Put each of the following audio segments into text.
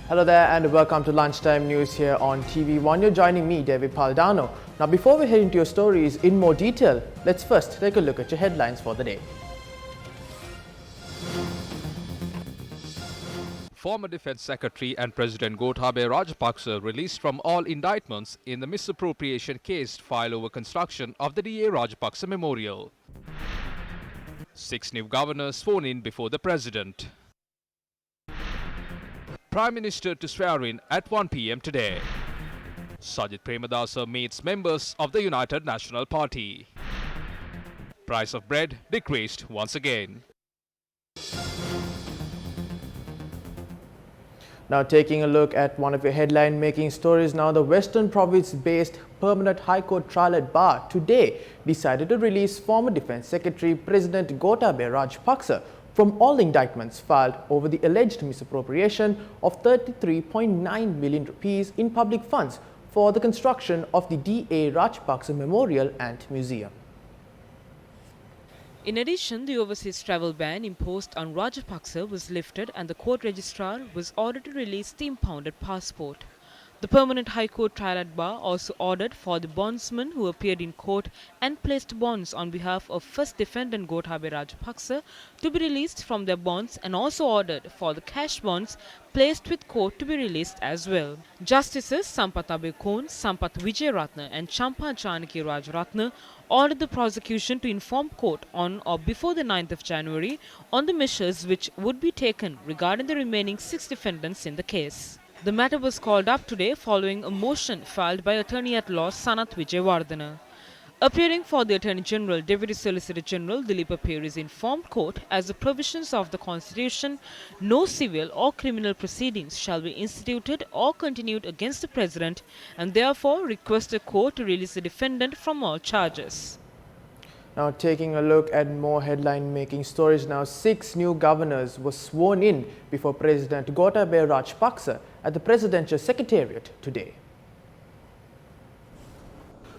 Hello there and welcome to Lunchtime News here on TV1. You're joining me, David Paldano. Now before we head into your stories in more detail, let's first take a look at your headlines for the day. Former Defence Secretary and President Gotabaya Rajapaksa released from all indictments in the misappropriation case filed over construction of the D.A. Rajapaksa Memorial. 6 new governors sworn in before the President. Prime Minister to swear in at 1 p.m. today. Sajith Premadasa meets members of the United National Party. Price of bread decreased once again. Now taking a look at one of your headline-making stories now, the Western Province-based Permanent High Court trial at Bar today decided to release former Defence Secretary President Gotabaya Rajapaksa from all indictments filed over the alleged misappropriation of 33.9 million rupees in public funds for the construction of the D.A. Rajapaksa Memorial and Museum. In addition, the overseas travel ban imposed on Rajapaksa was lifted and the court registrar was ordered to release the impounded passport. The Permanent High Court trial at Bar also ordered for the bondsmen who appeared in court and placed bonds on behalf of first defendant Gotabaya Rajapaksa to be released from their bonds, and also ordered for the cash bonds placed with court to be released as well. Justices Sampath Abekon, Sampath Vijayaratne and Champa Janaki Rajaratne ordered the prosecution to inform court on or before the 9th of January on the measures which would be taken regarding the remaining 6 defendants in the case. The matter was called up today following a motion filed by Attorney-at-Law Sanath Vijayawardena. Appearing for the Attorney General, Deputy Solicitor General Dilip Peris informed court, as the provisions of the Constitution, no civil or criminal proceedings shall be instituted or continued against the President, and therefore requested court to release the defendant from all charges. Now taking a look at more headline-making stories now, 6 new governors were sworn in before President Gotabaya Rajapaksa at the Presidential Secretariat today.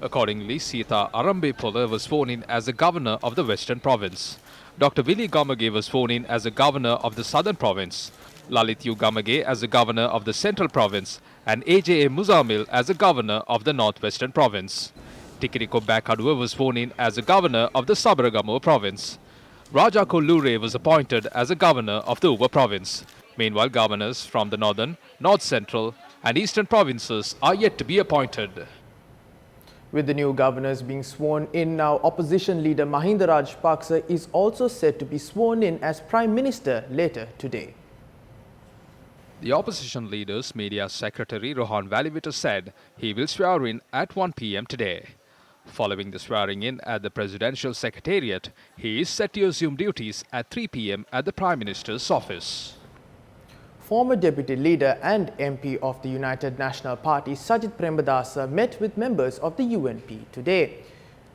Accordingly, Sita Arambepola was sworn in as the governor of the Western Province. Dr. Willie Gamage was sworn in as the governor of the Southern Province. Lalit U. Gamage as the governor of the Central Province, and A.J.A. Muzamil as the governor of the Northwestern Province. Tikiriko Bakadua was sworn in as the governor of the Sabaragamuwa Province. Raja Kollure was appointed as the governor of the Uva Province. Meanwhile, governors from the Northern, North Central and Eastern provinces are yet to be appointed. With the new governors being sworn in now, opposition leader Mahinda Rajapaksa is also said to be sworn in as Prime Minister later today. The opposition leader's media secretary Rohan Valivita said he will swear in at 1 p.m. today. Following the swearing in at the Presidential Secretariat, he is set to assume duties at 3 p.m. at the Prime Minister's office. Former Deputy Leader and MP of the United National Party Sajith Premadasa met with members of the UNP today.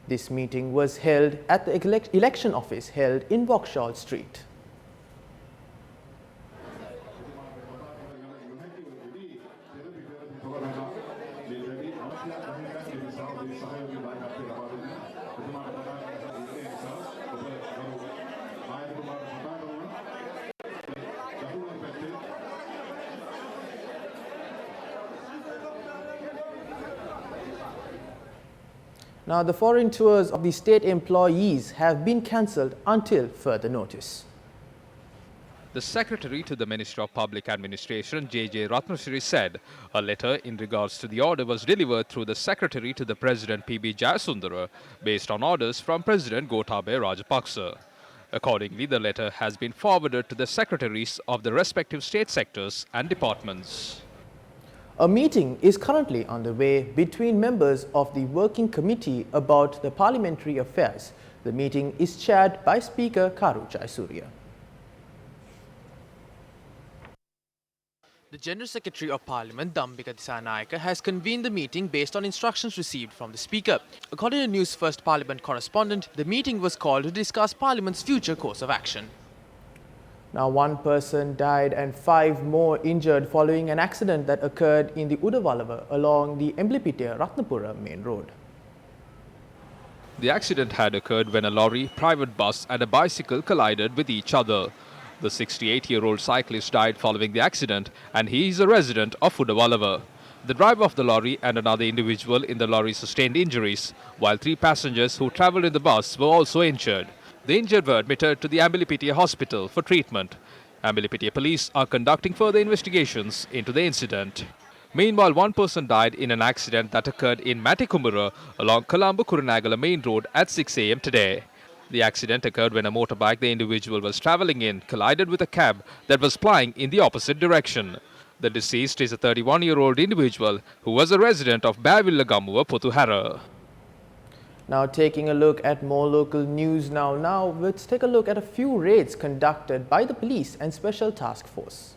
This meeting was held at the election office held in Vauxhall Street. Now, the foreign tours of the state employees have been cancelled until further notice. The Secretary to the Ministry of Public Administration, J.J. Ratnashri, said a letter in regards to the order was delivered through the Secretary to the President P.B. Jayasundara based on orders from President Gotabaya Rajapaksa. Accordingly, the letter has been forwarded to the secretaries of the respective state sectors and departments. A meeting is currently underway between members of the Working Committee about the Parliamentary Affairs. The meeting is chaired by Speaker Karu Jayasuriya. The General Secretary of Parliament, Dampika Dissanayake, has convened the meeting based on instructions received from the Speaker. According to Newsfirst Parliament correspondent, the meeting was called to discuss Parliament's future course of action. Now, 1 person died and 5 more injured following an accident that occurred in the Udawalawa along the Emblipitiya-Ratnapura main road. The accident had occurred when a lorry, private bus and a bicycle collided with each other. The 68-year-old cyclist died following the accident, and he is a resident of Udawalawa. The driver of the lorry and another individual in the lorry sustained injuries, while 3 passengers who travelled in the bus were also injured. The injured were admitted to the Ambilipitia hospital for treatment. Ambilipitia police are conducting further investigations into the incident. Meanwhile, one person died in an accident that occurred in Matikumbura along Colombo-Kurunagala main road at 6 a.m. today. The accident occurred when a motorbike the individual was travelling in collided with a cab that was plying in the opposite direction. The deceased is a 31-year-old individual who was a resident of Bayavilla-Gamuwa, Pothuhara. Now taking a look at more local news now let's take a look at a few raids conducted by the police and special task force.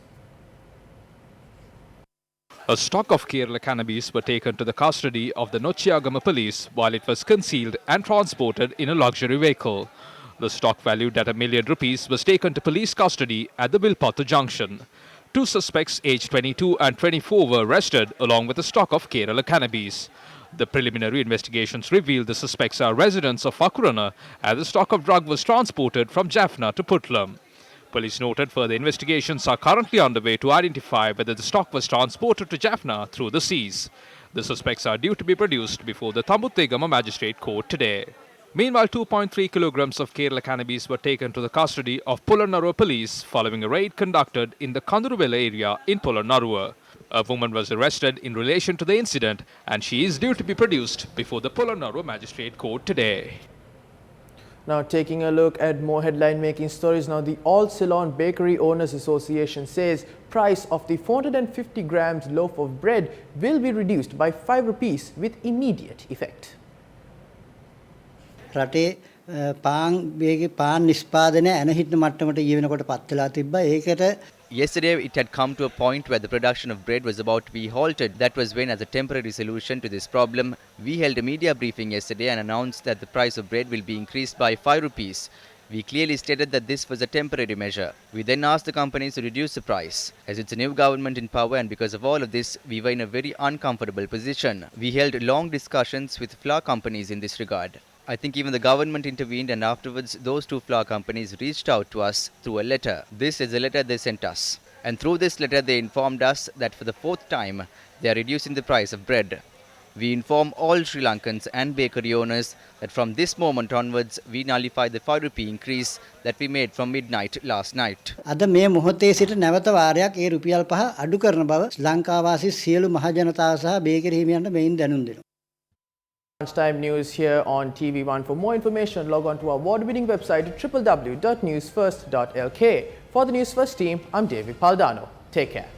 A stock of Kerala cannabis were taken to the custody of the Nochiagama police while it was concealed and transported in a luxury vehicle. The stock valued at ₹1 million was taken to police custody at the Vilpattu junction. 2 suspects aged 22 and 24 were arrested along with a stock of Kerala cannabis. The preliminary investigations revealed the suspects are residents of Fakurana as the stock of drug was transported from Jaffna to Putlam. Police noted further investigations are currently underway to identify whether the stock was transported to Jaffna through the seas. The suspects are due to be produced before the Tambuttegama Magistrate Court today. Meanwhile, 2.3 kilograms of Kerala cannabis were taken to the custody of Polonnaruwa police following a raid conducted in the Kanduruvela area in Polonnaruwa. A woman was arrested in relation to the incident and she is due to be produced before the Polonnaruwa Magistrate Court today. Now taking a look at more headline making stories now, the All Ceylon Bakery Owners Association says price of the 450 grams loaf of bread will be reduced by ₹5 with immediate effect. රටේ පාන් නිෂ්පාදනය ඇනහිටන මට්ටමට ඊවෙනකොට පත් වෙලා තිබ්බා. ඒකට Yesterday, it had come to a point where the production of bread was about to be halted. That was when, as a temporary solution to this problem, we held a media briefing yesterday and announced that the price of bread will be increased by ₹5. We clearly stated that this was a temporary measure. We then asked the companies to reduce the price. As it's a new government in power and because of all of this, we were in a very uncomfortable position. We held long discussions with flour companies in this regard. I think even the government intervened and afterwards those 2 flour companies reached out to us through a letter. This is the letter they sent us. And through this letter they informed us that for the 4th time they are reducing the price of bread. We inform all Sri Lankans and bakery owners that from this moment onwards we nullify the ₹5 increase that we made from midnight last night. අද මේ මොහොතේ සිට නැවත වාරයක් ඒ රුපියල් 5 අඩු කරන බව ලංකාවාසී සියලු මහජනතාව සහ බේකරි හිමියන්ට මෙයින් දැනුම් දෙනවා. Lunchtime news here on TV1. For more information, log on to our award-winning website at www.newsfirst.lk. For the Newsfirst team, I'm David Paldano. Take care.